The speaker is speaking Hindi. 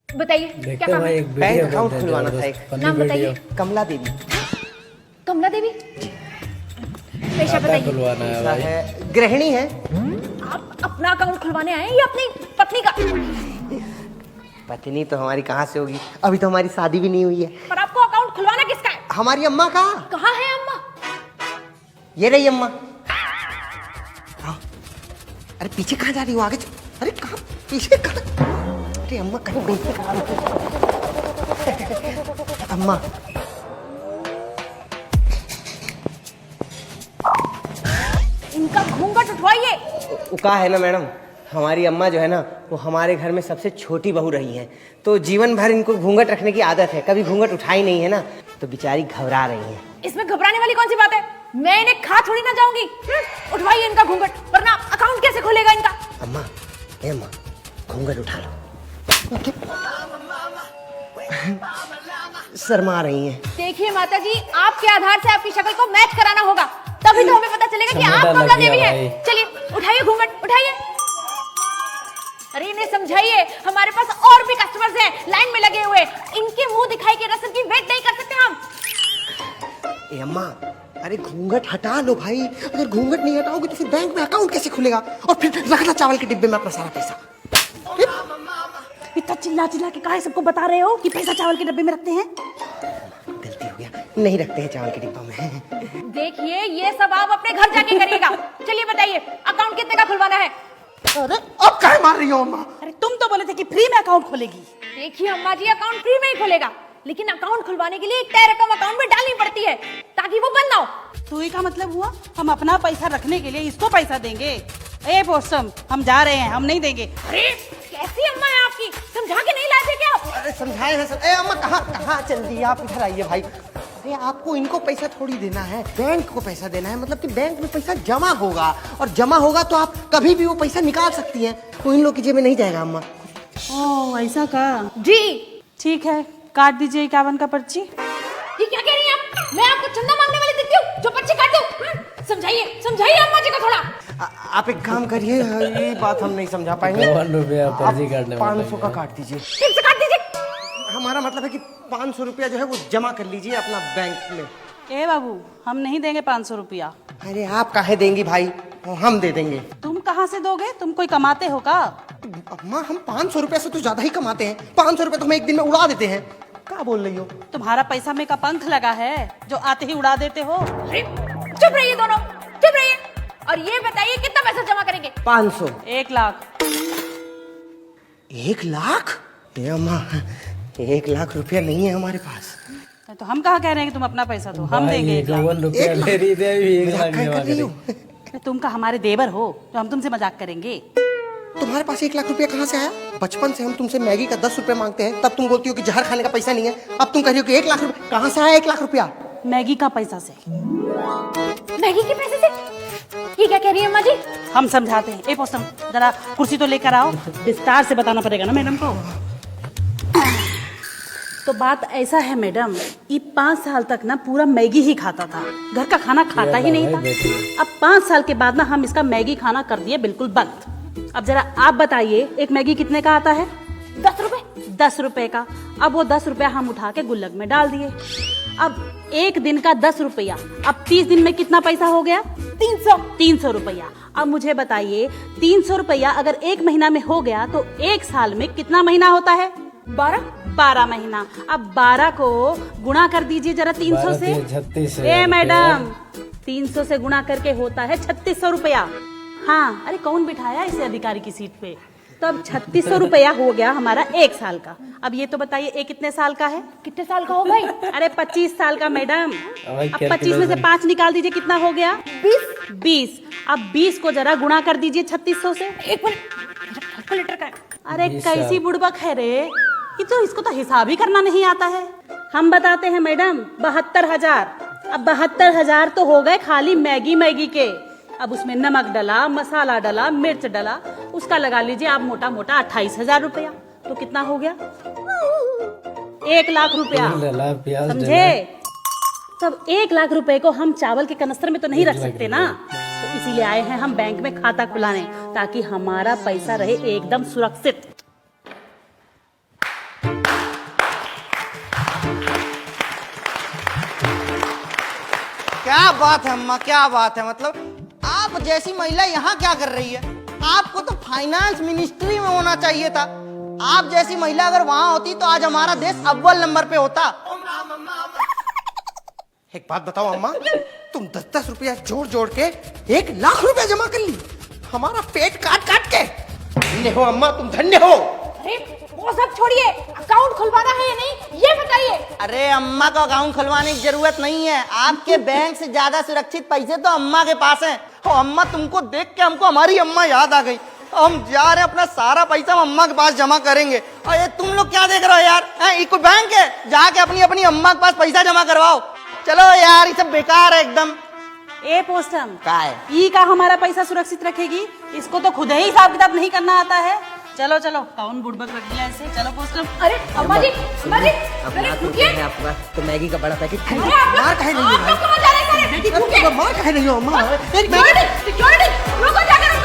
बताइए क्या काम है? बैंक अकाउंट खुलवाना था एक। नाम बताइए। कमला देवी। कमला देवी। पेशा बताइए। खुलवाना है ऐसा भाई। है, गृहिणी है। आप अपना अकाउंट खुलवाने आए हैं या अपनी पत्नी का? पत्नी तो हमारी कहाँ से होगी, अभी तो हमारी शादी भी नहीं हुई है। पर आपको अकाउंट खुलवाना किसका है? हमारी अम्मा का। कहाँ है अम्मा? ये रही अम्मा। आओ। अरे पीछे कहाँ जा रही हो, आगे अरे कहाँ पीछे कहाँ? अरे अम्मा कहीं बेइज्जती करा रही। अम्मा इनका घूंघट उठवाइए। उका है ना मैडम, हमारी अम्मा जो है ना वो हमारे घर में सबसे छोटी बहू रही हैं, तो जीवन भर इनको घूंघट रखने की आदत है, कभी घूंघट उठाई नहीं है ना, तो बेचारी घबरा रही हैं। इसमें घबराने वाली कौन सी बात है? मैं इन्हें खा थोड़ी ना जाऊंगी। उठवाइए इनका घूंघट, वरना अकाउंट कैसे खुलेगा इनका? अम्मा, ए अम्मा, घूंघट उठा लो। शर्मा रही हैं। देखिए माता जी, आपके आधार से आपकी शक्ल को मैच कराना होगा, तभी तो हमें पता चलेगा कि आप समझदार कमला लग गया देवी भाई। हैं। चलिए उठाइए घूंघट, उठाइए। अरे इन्हें समझाइए, हमारे पास और भी कस्टमर्स हैं लाइन में लगे हुए, इनके मुंह दिखाई के रस्म की वेट नहीं कर सकते हम। ए अम्मा, अरे घूंघट हटा लो भाई, अगर घूंघट नहीं हटाओगे तो फिर बैंक में अकाउंट कैसे खुलेगा, और फिर रखना चावल के डिब्बे में अपना सारा पैसा। इतना चिल्ला चिल्ला के काहे सबको बता रहे हो कि पैसा चावल के डब्बे में रखते हैं? गलती हो गया, नहीं रखते हैं चावल के डिब्बा में। देखिए ये सब आप अपने घर जाके करिएगा। चलिए बताइए अकाउंट कितने का खुलवाना है? अरे अब काहे मार रही हो अम्मा? अरे तुम तो बोले थे कि फ्री में अकाउंट खोलेगी। देखिए अम्मा जी, अकाउंट फ्री में ही खुलेगा, लेकिन अकाउंट खुलवाने के लिए एक तय रकम अकाउंट में डालनी पड़ती है ताकि वो बंद ना हो। तो ये का मतलब हुआ हम अपना पैसा रखने के लिए इसको पैसा देंगे? ए पोस्टम, हम जा रहे हैं, हम नहीं देंगे। अरे कैसी अम्मा है आपकी, समझा के नहीं लाते क्या आप? अरे समझाए हैं सब। ए अम्मा कहाँ चल दी, आप इधर आइए भाई। अरे आपको इनको पैसा थोड़ी देना है, बैंक को पैसा देना है, मतलब कि बैंक में पैसा जमा होगा, और जमा होगा तो आप कभी भी वो पैसा निकाल सकती हैं, वो इन लोग की जेब में नहीं जाएगा अम्मा। ओह ऐसा का? जी ठीक है, काट दीजिए 51 का पर्ची। ये क्या कह रही हैं आप? मैं आपको चंदा मांगने वाली दिखती हूँ जो पर्ची काट दूं? समझाइए समझाइए अम्मा जी को थोड़ा। आप एक काम करिए, ये बात हम नहीं समझा पाएंगे। 51 रुपया पर्ची काटने में 500 का काट दीजिए। फिर से काट दीजिए। हमारा मतलब है कि 500 रुपया जो है वो जमा कर लीजिए अपना बैंक में। ए बाबू, हम नहीं देंगे 500 रुपया। अरे आप काहे देंगी भाई, हम दे देंगे। तुम कहाँ से दोगे? तुम कोई कमाते हो का? अम्मा हम 500 रुपया से तो ज्यादा ही कमाते हैं, 500 रुपया तो हम एक दिन में उड़ा देते हैं। क्या बोल रही हो? तुम्हारा पैसा में का पंख लगा है जो आते ही उड़ा देते हो। अरे चुप रहिए दोनों, चुप रहिए, और ये बताइए कितना पैसा जमा करेंगे? 500। 1 लाख। 1 लाख? ये अम्मा 1 लाख रुपया नहीं है हमारे पास। तो हम कहाँ कह रहे हैं कि तुम अपना पैसा दो, हम भाई, देंगे 1 लाख। 51 रुपया ले रही थी, अभी 1 लाख मजाक जमा कर रही हो? करेंगे। तुम का हमारे देवर हो तो हम तुमसे मजाक करेंगे? तुम्हारे पास 1 लाख रुपया कहाँ से आया? बचपन से हम तुमसे मैगी का 10 रुपया मांगते हैं, तब तुम बोलती हो कि जहर खाने का पैसा नहीं है, अब तुम कह रही हो कि 1 लाख रुपया कहाँ से आया? 1 लाख रुपया मैगी का पैसा से। मैगी के पैसे से? ये क्या कह रही है अम्मा जी? हम समझाते हैं। ए पोस्टम, जरा कुर्सी तो लेकर आओ, विस्तार से बताना पड़ेगा ना मैडम को। तो बात ऐसा है मैडम, ये 5 साल तक ना पूरा मैगी ही खाता था, घर का खाना खाता ही नहीं था। अब 5 साल के बाद ना हम इसका मैगी खाना कर दिए बिल्कुल बंद। अब जरा आप बताइए, एक मैगी कितने का आता है? 10 रुपए। 10 रुपए का। अब वो 10 रुपया हम उठा के गुल्लक में डाल दिए। अब एक दिन का 10 रुपया, अब 30 दिन में कितना पैसा हो गया? 300 रुपया। अब मुझे बताइए, 300 रुपया अगर 1 महीना में हो गया तो 1 साल में कितना महीना होता है? 12 महीना। अब 12 को गुणा कर दीजिए जरा 300 से। 36 ए मैडम, 300 से गुणा करके होता है 3600 रुपया। हाँ, अरे कौन बिठाया इसे अधिकारी की सीट पे? तो अब 3600 रुपया हो गया हमारा 1 साल का। अब ये तो बताइए, ये कितने साल का है? कितने साल का हो भाई? अरे 25 साल का मैडम। भाई, अब 25 में से 5 निकाल दीजिए, कितना हो गया? 20। अब 20 को जरा गुणा कर दीजिए 3600 से। एक मिनट, कैलकुलेटर का है। अरे 20 कैसी बुड़बक है रे, ये तो इसको तो हिसाब ही करना नहीं आता है। हम बताते हैं मैडम, 72,000। अब 72,000 तो हो गए खाली मैगी के। अब उसमें नमक डला, मसाला डला, मिर्च डला, उसका लगा लीजिए आप मोटा मोटा 28,000 रुपया। तो कितना हो गया? 1 लाख रुपया। समझे? तब 1 लाख रुपए को हम चावल के कनस्तर में तो नहीं रख सकते ना, तो इसीलिए आए हैं हम बैंक में खाता खुलाने, ताकि हमारा पैसा रहे एकदम सुरक्षित। क्या बात है अम्मा, क्या बात है। मतलब आप जैसी महिला यहाँ क्या कर रही है? आपको तो फाइनेंस मिनिस्ट्री में होना चाहिए था। आप जैसी महिला अगर वहां होती तो आज हमारा देश अव्वल नंबर पे होता। एक बात बताओ अम्मा, तुम 10-10 रुपया जोड़ जोड़ के 1 लाख रुपया जमा कर ली, हमारा पेट काट काट के। धन्य हो अम्मा, तुम धन्य हो। अरे वो सब छोड़िए, अकाउंट खुलवाना है या नहीं ये बताइए। अरे अम्मा को अकाउंट खुलवाने की जरूरत नहीं है। आपके बैंक से ज्यादा सुरक्षित पैसे तो अम्मा के पास हैं। अम्मा तुमको देख के हमको हमारी अम्मा याद आ गई। हम जा रहे हैं, अपना सारा पैसा हम अम्मा के पास जमा करेंगे। और ये तुम लोग क्या देख रहे हो यार? ये कोई बैंक है? जाके अपनी अपनी अम्मा के पास पैसा जमा करवाओ। चलो यार, ये सब बेकार है एकदम। ए पोस्टम क्या है? ई का हमारा पैसा सुरक्षित रखेगी? इसको तो खुद ही हिसाब किताब नहीं करना आता है। चलो चलो, कौन बुड़बक रख दिया ऐसे। चलो पोस्टम। अरे अम्मा जी, अरे रुकिए। तो मैगी का बड़ा पैकेट अरे आप लोग मार काहे नहीं है आप लोग कहाँ जा रहे हैं सारे? रुकिए। मार काहे नहीं हो अम्मा? सिक्योरिटी, सिक्योरिटी, रुको जाकर